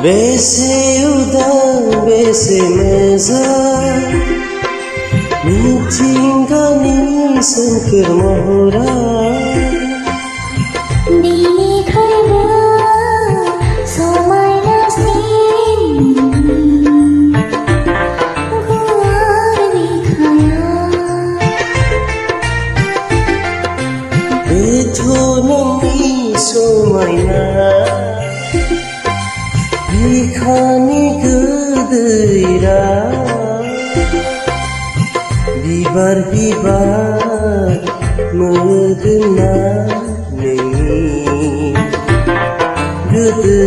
बेसे udah बेसे मोजां मिथिंगानि सोमखोर महरा बेनिखायनो समायनासिन गुवार बिखाया बेथ' नोंनि समायना बिखानि गोदैरा बिबार बिबार मोदोमना नोंनि गोदो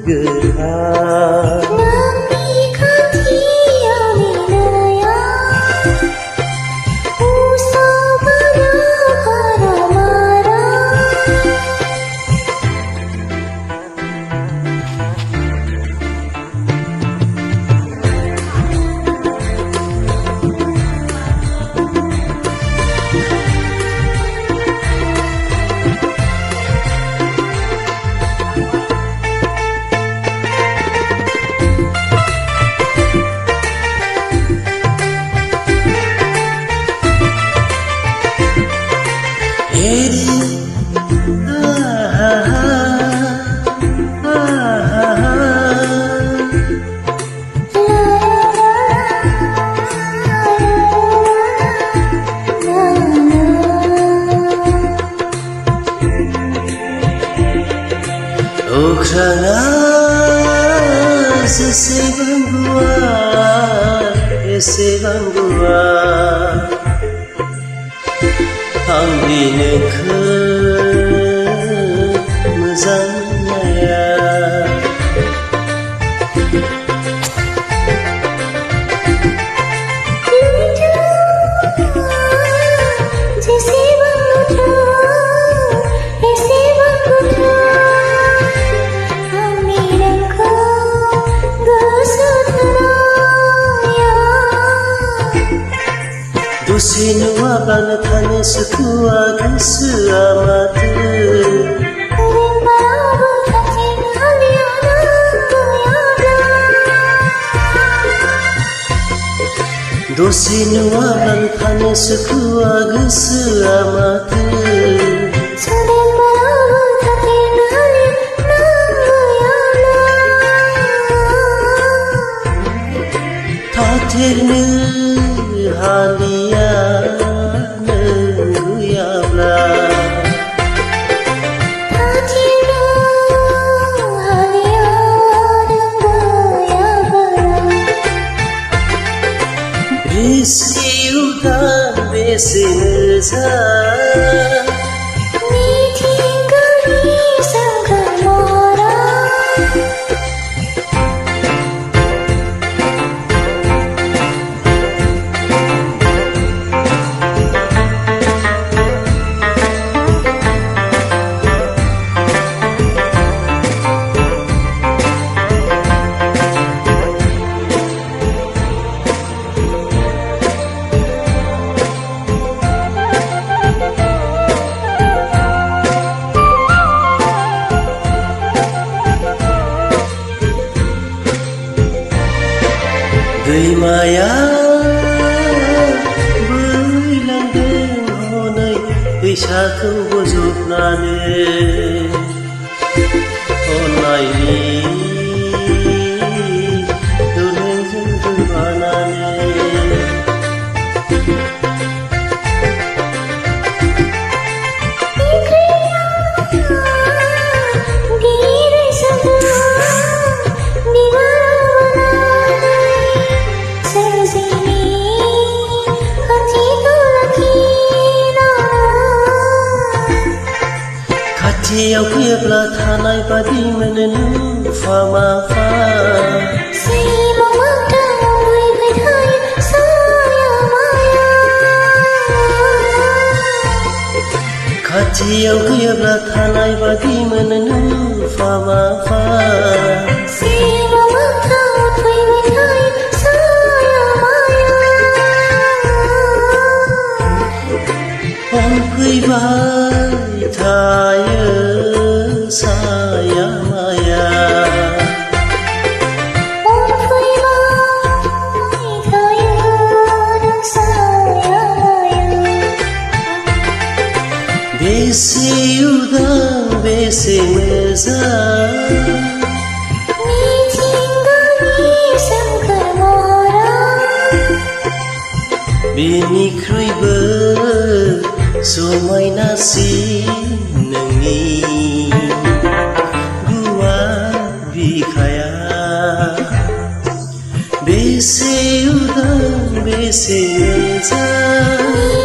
गोथार नोंनि खाथियाव नेनाया उसावबानो हारामारा अख्राङा जेसेबां गुवार एसेबां गुवार आं नोंखौ मोजां मोननाया दसे नुवाबानो थानो सुखुवा गोसोआ माथो दसे नुवाबानो थानो सुखुवा गोसोआ माथो थाथेरनो हालिया नों गैयाब्ला बेसे उदां बेसे मोजां मिथिंगानि सोमखोर महरा दैमाया बोहैलांदों हनै दैसाखौ बोजबनानै अननायनि दोलैजों गोबानानै खाथियाव फैयोब्ला थानाय बादि मोनो नुफा माफा खाथियाव फैयोब्ला थानाय बादि मोनो नुफा माफा फैबाय थायो साया माया बेसे उदां बेसे मोजां मिथिंगानि सोमखोर महरा बेनिख्रुइबो समायनासिन नोंनि गुवार बिखाया बेसे उदां बेसे मोजां